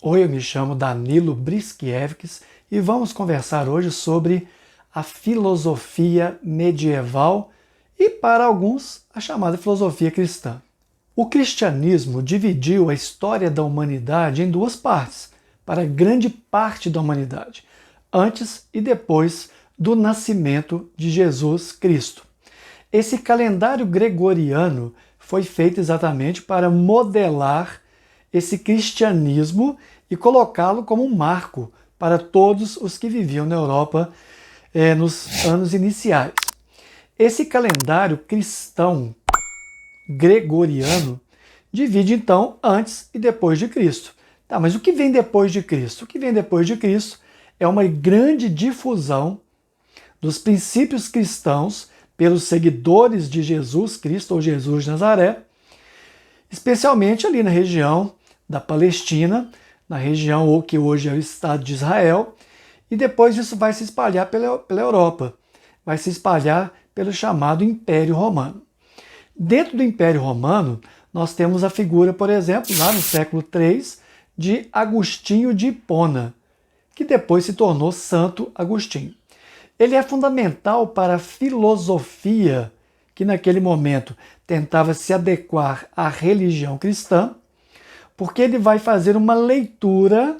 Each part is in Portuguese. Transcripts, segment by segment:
Oi, eu me chamo Danilo Briskiewicz e vamos conversar hoje sobre a filosofia medieval e, para alguns, a chamada filosofia cristã. O cristianismo dividiu a história da humanidade em duas partes, para grande parte da humanidade, antes e depois do nascimento de Jesus Cristo. Esse calendário gregoriano foi feito exatamente para modelar esse cristianismo e colocá-lo como um marco para todos os que viviam na Europa nos anos iniciais. Esse calendário cristão gregoriano divide então antes e depois de Cristo. Tá, mas o que vem depois de Cristo? O que vem depois de Cristo é uma grande difusão dos princípios cristãos pelos seguidores de Jesus Cristo ou Jesus de Nazaré, especialmente ali na região da Palestina, na região que hoje é o Estado de Israel, e depois isso vai se espalhar pela Europa, vai se espalhar pelo chamado Império Romano. Dentro do Império Romano, nós temos a figura, por exemplo, lá no século III, de Agostinho de Hipona, que depois se tornou Santo Agostinho. Ele é fundamental para a filosofia que naquele momento tentava se adequar à religião cristã, porque ele vai fazer uma leitura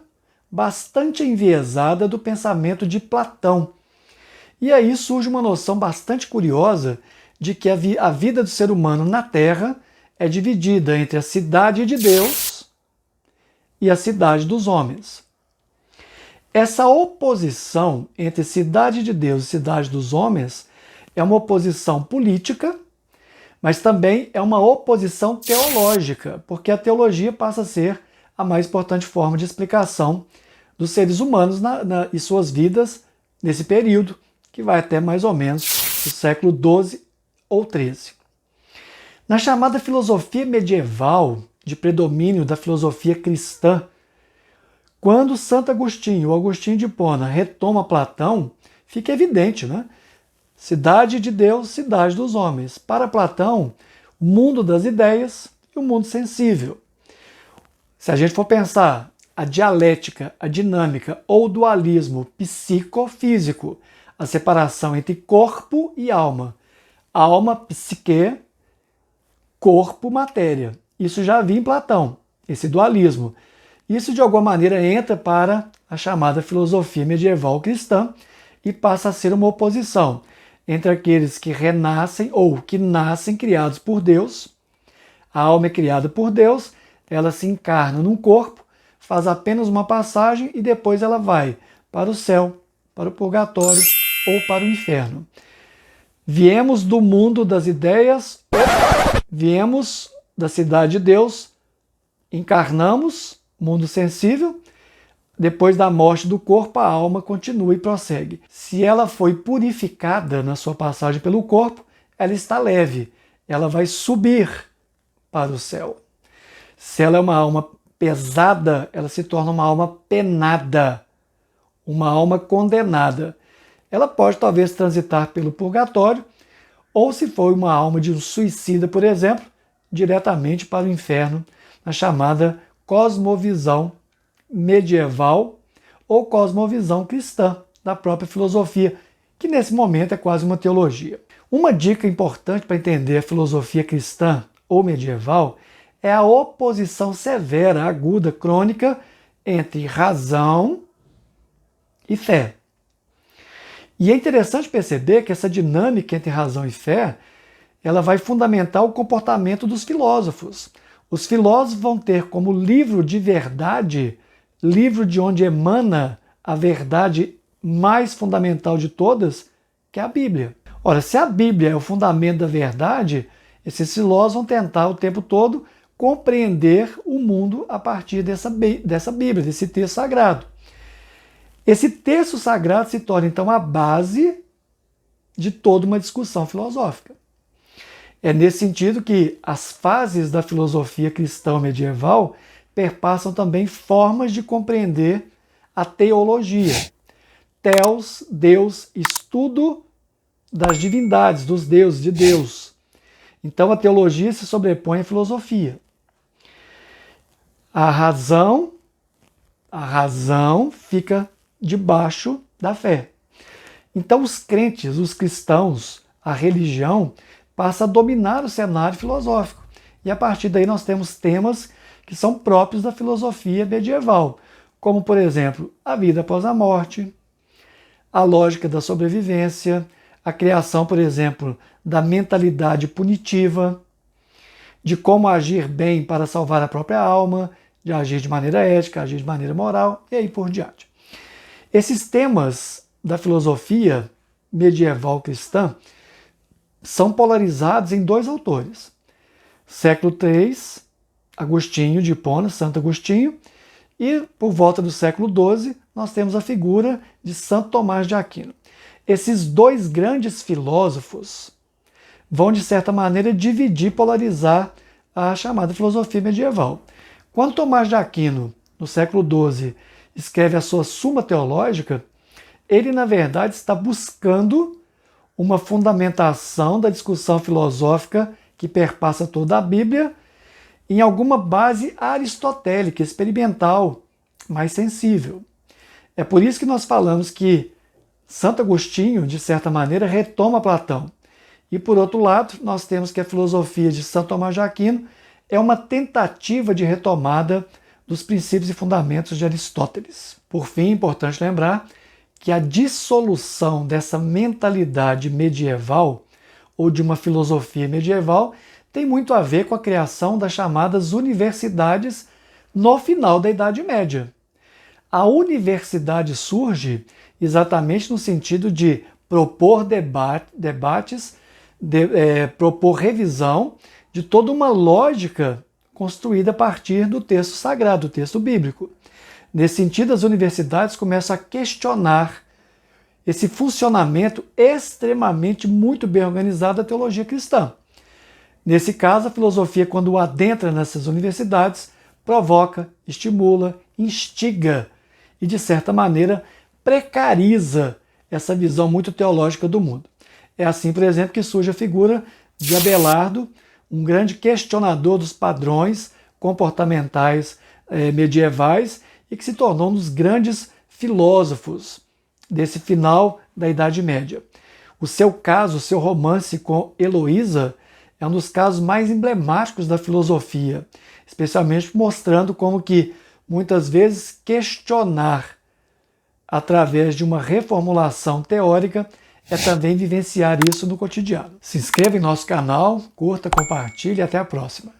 bastante enviesada do pensamento de Platão. E aí surge uma noção bastante curiosa de que a vida do ser humano na Terra é dividida entre a cidade de Deus e a cidade dos homens. Essa oposição entre cidade de Deus e cidade dos homens é uma oposição política, mas também é uma oposição teológica, porque a teologia passa a ser a mais importante forma de explicação dos seres humanos e suas vidas nesse período, que vai até mais ou menos o século XII ou XIII. Na chamada filosofia medieval, de predomínio da filosofia cristã, quando Santo Agostinho, ou Agostinho de Hipona, retoma Platão, fica evidente, né? Cidade de Deus, cidade dos homens. Para Platão, o mundo das ideias e o mundo sensível. Se a gente for pensar a dialética, a dinâmica ou dualismo psicofísico, a separação entre corpo e alma. Alma, psique, corpo, matéria. Isso já havia em Platão, esse dualismo. Isso, de alguma maneira, entra para a chamada filosofia medieval cristã e passa a ser uma oposição entre aqueles que renascem ou que nascem criados por Deus. A alma é criada por Deus, ela se encarna num corpo, faz apenas uma passagem e depois ela vai para o céu, para o purgatório ou para o inferno. Viemos do mundo das ideias, viemos da cidade de Deus, encarnamos, mundo sensível, depois da morte do corpo, a alma continua e prossegue. Se ela foi purificada na sua passagem pelo corpo, ela está leve, ela vai subir para o céu. Se ela é uma alma pesada, ela se torna uma alma penada, uma alma condenada. Ela pode talvez transitar pelo purgatório, ou se for uma alma de um suicida, por exemplo, diretamente para o inferno, na chamada cosmovisão medieval ou cosmovisão cristã da própria filosofia, que nesse momento é quase uma teologia. Uma dica importante para entender a filosofia cristã ou medieval é a oposição severa, aguda, crônica entre razão e fé. E é interessante perceber que essa dinâmica entre razão e fé, ela vai fundamentar o comportamento dos filósofos. Os filósofos vão ter como livro de verdade, livro de onde emana a verdade mais fundamental de todas, que é a Bíblia. Ora, se a Bíblia é o fundamento da verdade, esses filósofos vão tentar o tempo todo compreender o mundo a partir dessa Bíblia, desse texto sagrado. Esse texto sagrado se torna, então, a base de toda uma discussão filosófica. É nesse sentido que as fases da filosofia cristã medieval perpassam também formas de compreender a teologia. Theos, Deus, estudo das divindades, dos deuses, de Deus. Então a teologia se sobrepõe à filosofia. A razão A razão fica debaixo da fé. Então os crentes, os cristãos, a religião passa a dominar o cenário filosófico. E a partir daí nós temos temas que são próprios da filosofia medieval, como por exemplo, a vida após a morte, a lógica da sobrevivência, a criação, por exemplo, da mentalidade punitiva, de como agir bem para salvar a própria alma, de agir de maneira ética, agir de maneira moral e aí por diante. Esses temas da filosofia medieval cristã são polarizados em dois autores. Século III, Agostinho de Hipona, Santo Agostinho, e por volta do século XII nós temos a figura de Santo Tomás de Aquino. Esses dois grandes filósofos vão, de certa maneira, dividir, polarizar a chamada filosofia medieval. Quando Tomás de Aquino, no século XII, escreve a sua Suma Teológica, ele, na verdade, está buscando uma fundamentação da discussão filosófica que perpassa toda a Bíblia em alguma base aristotélica, experimental, mais sensível. É por isso que nós falamos que Santo Agostinho, de certa maneira, retoma Platão. E, por outro lado, nós temos que a filosofia de Santo Tomás de Aquino é uma tentativa de retomada dos princípios e fundamentos de Aristóteles. Por fim, é importante lembrar que a dissolução dessa mentalidade medieval ou de uma filosofia medieval tem muito a ver com a criação das chamadas universidades no final da Idade Média. A universidade surge exatamente no sentido de propor debates, propor revisão de toda uma lógica construída a partir do texto sagrado, do texto bíblico. Nesse sentido, as universidades começam a questionar esse funcionamento extremamente muito bem organizado da teologia cristã. Nesse caso, a filosofia, quando adentra nessas universidades, provoca, estimula, instiga e, de certa maneira, precariza essa visão muito teológica do mundo. É assim, por exemplo, que surge a figura de Abelardo, um grande questionador dos padrões comportamentais medievais e que se tornou um dos grandes filósofos desse final da Idade Média. O seu caso, o seu romance com Heloísa, é um dos casos mais emblemáticos da filosofia, especialmente mostrando como que, muitas vezes, questionar através de uma reformulação teórica é também vivenciar isso no cotidiano. Se inscreva em nosso canal, curta, compartilhe e até a próxima.